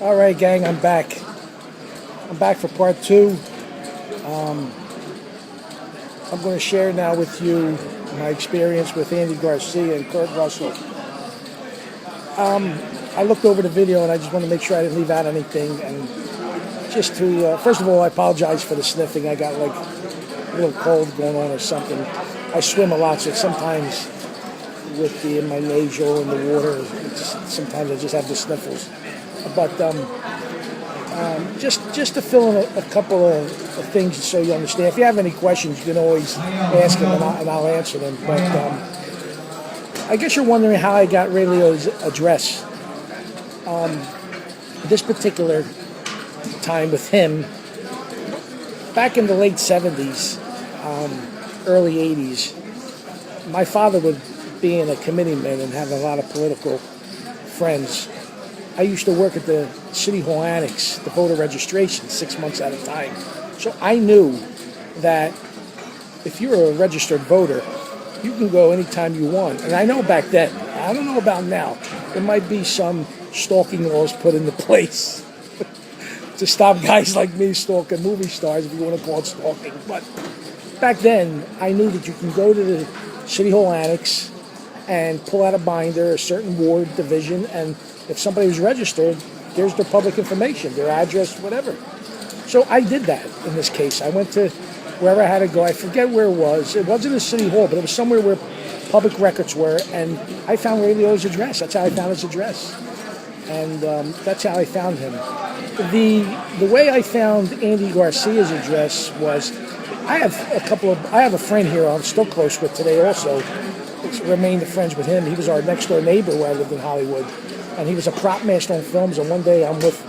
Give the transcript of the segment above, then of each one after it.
All right, gang, I'm back. I'm back for part two. Um, I'm going to share now with you my experience with Andy Garcia and Kurt Russell. I looked over the video and I just want to make sure I didn't leave out anything. And just to, first of all, I apologize for the sniffing. I got like a little cold going on or something. I swim a lot, so sometimes with my nasal in the water, sometimes I just have the sniffles. But just to fill in a couple of things so you understand. If you have any questions, you can always ask them and I'll answer them. But I guess you're wondering how I got Ray Liotta's address. This particular time with him, back in the late 70s, early 80s, my father would be in a committeeman and have a lot of political friends. I used to work at the City Hall Annex, the voter registration, 6 months at a time. So I knew that if you're a registered voter, you can go anytime you want. And I know back then, I don't know about now, there might be some stalking laws put into place to stop guys like me stalking movie stars, if you want to call it stalking. But back then, I knew that you can go to the City Hall Annex and pull out a binder, a certain ward division, and if somebody was registered, there's their public information, their address, whatever. So I did that in this case. I went to wherever I had to go. I forget where it was. It wasn't a city hall, but it was somewhere where public records were, and I found Ray Liotta's address. That's how I found his address. And that's how I found him. The way I found Andy Garcia's address was, I have a friend here I'm still close with today also. Remained friends with him. He was our next door neighbor where I lived in Hollywood. And he was a prop master on films. And one day I'm with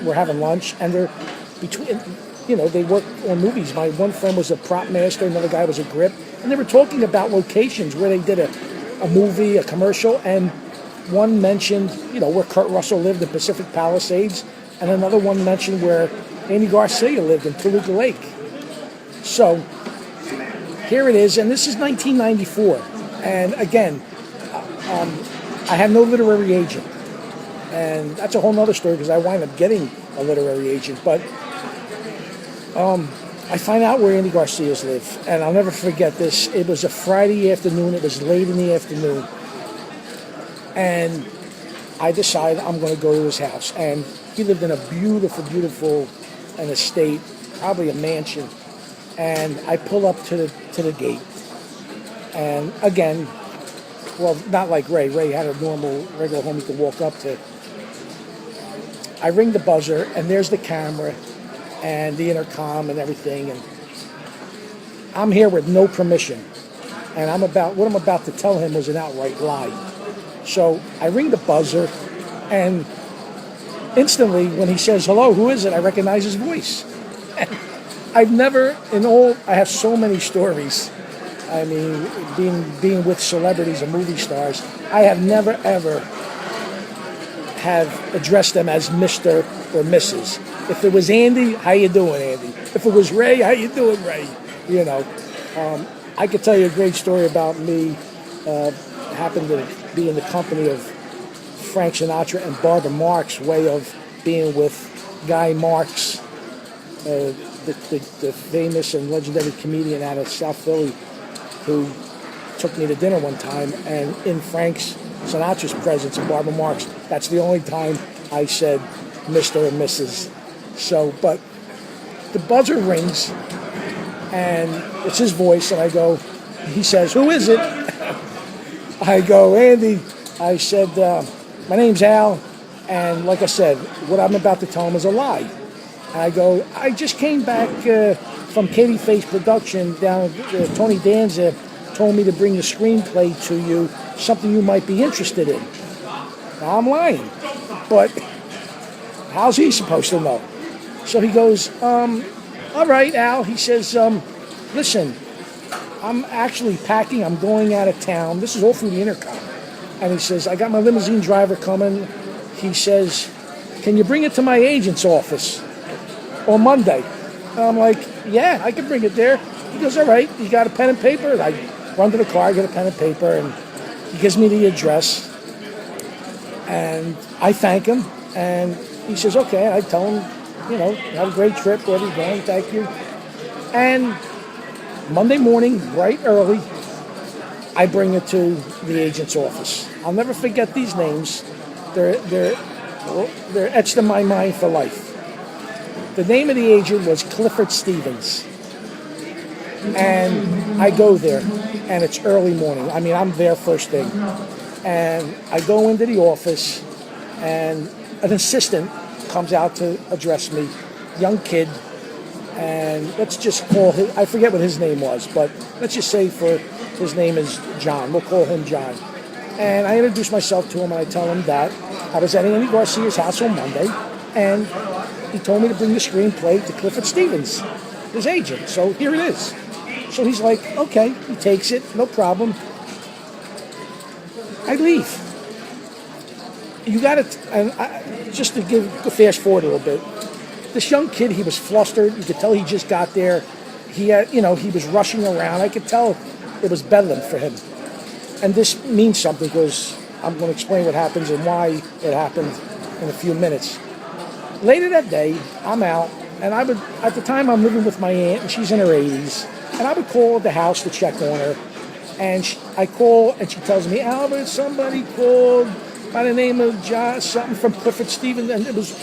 we're having lunch, and they're between, they work on movies. My one friend was a prop master, another guy was a grip. And they were talking about locations where they did a movie, a commercial, and one mentioned, where Kurt Russell lived in Pacific Palisades, and another one mentioned where Andy Garcia lived in Toluca Lake. So here it is, and this is 1994. And again, I had no literary agent. And that's a whole nother story because I wind up getting a literary agent. But I find out where Andy Garcia's live, and I'll never forget this. It was a Friday afternoon. It was late in the afternoon. And I decided I'm going to go to his house. And he lived in a beautiful, beautiful an estate, probably a mansion. And I pull up to the gate. And again, well, not like Ray. Ray had a regular home he could walk up to. I ring the buzzer, and there's the camera and the intercom and everything. And I'm here with no permission. And what I'm about to tell him was an outright lie. So I ring the buzzer, and instantly when he says, "Hello, who is it?" I recognize his voice. I have so many stories. I mean, being with celebrities and movie stars, I have never, ever have addressed them as Mr. or Mrs. If it was Andy, how you doing, Andy? If it was Ray, how you doing, Ray? I could tell you a great story about me. Happened to be in the company of Frank Sinatra and Barbara Marx, way of being with Guy Marx, the famous and legendary comedian out of South Philly, who took me to dinner one time, and in Frank Sinatra's presence and Barbara Marx, that's the only time I said Mr. and Mrs. So, but the buzzer rings, and it's his voice, and he says, "Who is it?" I go, "Andy." I said, "My name's Al," and like I said, what I'm about to tell him is a lie. I go, "I just came back from Katie Face Production down Tony Danza told me to bring the screenplay to you, something you might be interested in." Now I'm lying, but how's he supposed to know? So he goes, "All right, Al." He says, "Listen, I'm actually packing. I'm going out of town." This is all through the intercom. And he says, "I got my limousine driver coming." He says, "Can you bring it to my agent's office on Monday?" And I'm like, "Yeah, I can bring it there." He goes, "All right, you got a pen and paper?" And I run to the car, get a pen and paper, and he gives me the address. And I thank him, and he says, okay. And I tell him, have a great trip, wherever you're going, thank you. And Monday morning, bright early, I bring it to the agent's office. I'll never forget these names. They're etched in my mind for life. The name of the agent was Clifford Stevens. And I go there, and it's early morning. I mean, I'm there first thing. And I go into the office, and an assistant comes out to address me, young kid, and let's just call him, I forget what his name was, but let's just say his name is John. We'll call him John. And I introduce myself to him, and I tell him that I was at Andy Garcia's house on Monday, and he told me to bring the screenplay to Clifford Stevens, his agent. So here it is. So he's like, okay, he takes it, no problem. I leave. You got to, and just to fast forward a little bit, this young kid, he was flustered. You could tell he just got there. He had, he was rushing around. I could tell it was bedlam for him. And this means something because I'm going to explain what happens and why it happened in a few minutes. Later that day, I'm out, and at the time I'm living with my aunt, and she's in her 80s, and I would call the house to check on her. And I call, and she tells me, Albert, somebody called by the name of John, something from Clifford Stevens, and it was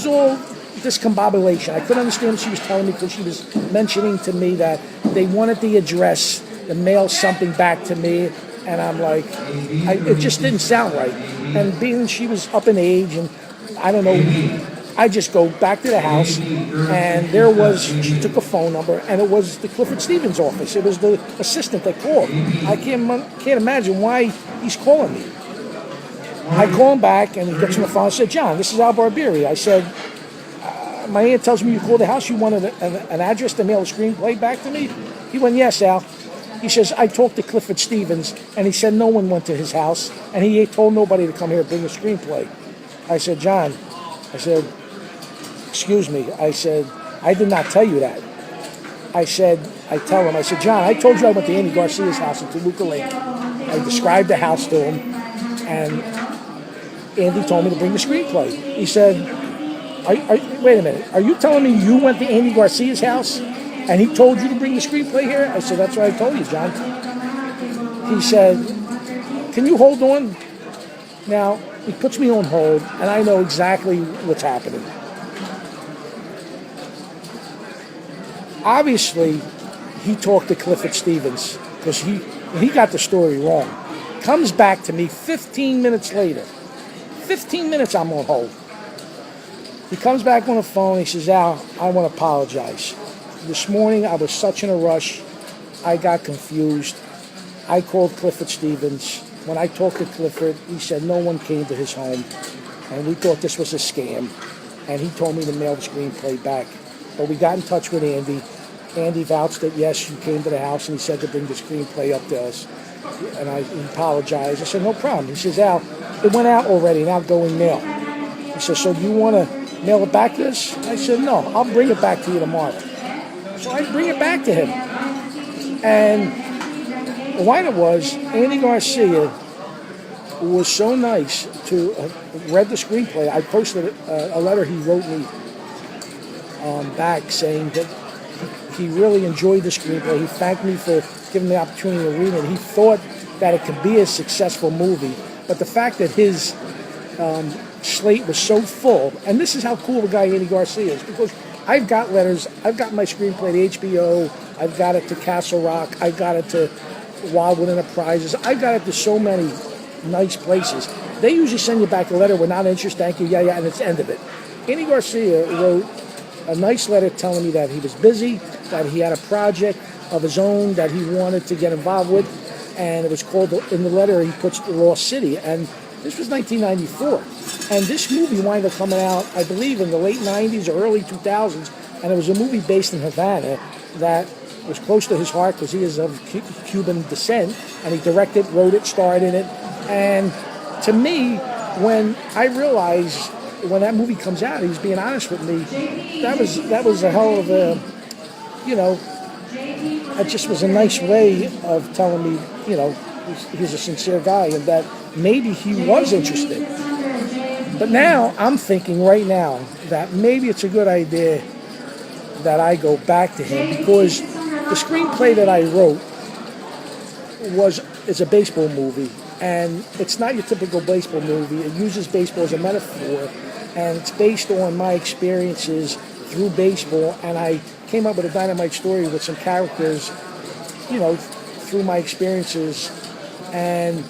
all discombobulation. I couldn't understand what she was telling me because she was mentioning to me that they wanted the address to mail something back to me, and I'm like, it just didn't sound right. And being she was up in age, and I don't know, I just go back to the house, and she took a phone number, and it was the Clifford Stevens office. It was the assistant that called. I can't imagine why he's calling me. I call him back, and he gets on the phone and said, John, this is Al Barbieri. I said, my aunt tells me you called the house. You wanted an address to mail a screenplay back to me? He went, yes, Al. He says, I talked to Clifford Stevens, and he said no one went to his house, and he told nobody to come here and bring a screenplay. I said, John, excuse me. I said, I did not tell you that. I said, John, I told you I went to Andy Garcia's house in Toluca Lake. I described the house to him, and Andy told me to bring the screenplay. He said, wait a minute, are you telling me you went to Andy Garcia's house and he told you to bring the screenplay here? I said, that's what I told you, John. He said, can you hold on? Now, he puts me on hold, and I know exactly what's happening. Obviously, he talked to Clifford Stevens because he got the story wrong. Comes back to me 15 minutes later. 15 minutes I'm on hold. He comes back on the phone. He says, Al, I want to apologize. This morning I was such in a rush. I got confused. I called Clifford Stevens. When I talked to Clifford, he said no one came to his home. And we thought this was a scam. And he told me to mail the screenplay back. But we got in touch with Andy. Andy vouched that, yes, you came to the house, and he said to bring the screenplay up to us. And I apologized. I said, no problem. He says, Al, it went out already, now going mail. He says, so do you want to mail it back to us? I said, no, I'll bring it back to you tomorrow. So I bring it back to him. And the it was, Andy Garcia was so nice to have read the screenplay. I posted a letter he wrote me back saying that he really enjoyed the screenplay. He thanked me for giving me the opportunity to read it. He thought that it could be a successful movie. But the fact that his slate was so full, and this is how cool the guy Andy Garcia is, because I've got letters, I've got my screenplay to HBO, I've got it to Castle Rock, I've got it to Wildwood Enterprises, I've got it to so many nice places. They usually send you back a letter, we're not interested, thank you, yeah, and it's the end of it. Andy Garcia wrote a nice letter telling me that he was busy, that he had a project of his own that he wanted to get involved with, and it was called, in the letter he puts The Lost City, and this was 1994. And this movie wound up coming out, I believe, in the late 90s or early 2000s, and it was a movie based in Havana that was close to his heart because he is of Cuban descent, and he directed, wrote it, starred in it. And to me, when I realized when that movie comes out, he's being honest with me, that was a hell of a, it just was a nice way of telling me, he's a sincere guy and that maybe he was interested. But now I'm thinking right now that maybe it's a good idea that I go back to him, because the screenplay that I wrote is a baseball movie, and it's not your typical baseball movie. It uses baseball as a metaphor, and it's based on my experiences through baseball, and I came up with a dynamite story with some characters, through my experiences. And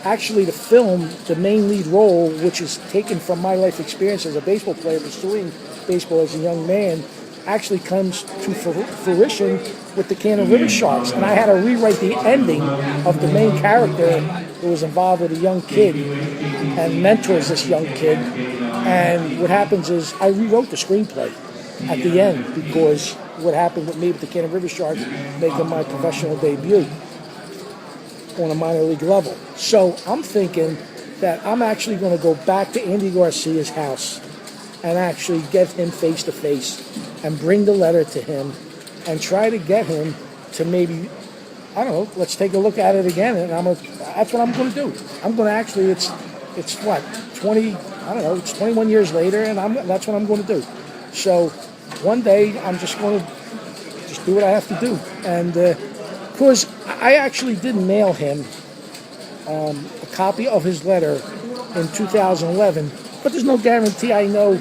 actually the film, the main lead role, which is taken from my life experience as a baseball player pursuing baseball as a young man, actually comes to fruition with the Cannon River Sharks. And I had to rewrite the ending of the main character, who was involved with a young kid and mentors this young kid. And what happens is I rewrote the screenplay at the end, because what happened with me with the Cannon River Sharks making my professional debut on a minor league level. So I'm thinking that I'm actually going to go back to Andy Garcia's house and actually get him face to face and bring the letter to him and try to get him to maybe, I don't know, let's take a look at it again. And that's what I'm going to do. I'm going to actually, it's what, 20, I don't know, it's 21 years later, and that's what I'm going to do. So one day I'm just going to just do what I have to do. And because I actually did mail him a copy of his letter in 2011, but there's no guarantee I know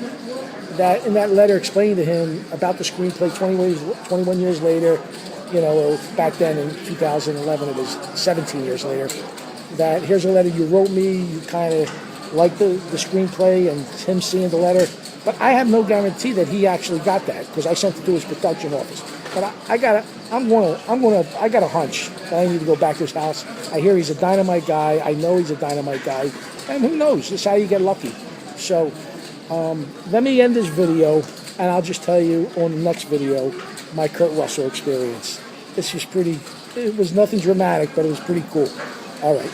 that in that letter explaining to him about the screenplay 21 years later, or back then in 2011 it was 17 years later, that here's a letter you wrote me, you kind of like the screenplay, and him seeing the letter. But I have no guarantee that he actually got that, because I sent it to his production office. But I got a hunch that I need to go back to his house. I hear he's a dynamite guy. I know he's a dynamite guy. And who knows? This is how you get lucky. So let me end this video, and I'll just tell you on the next video my Kurt Russell experience. It was nothing dramatic, but it was pretty cool. All right.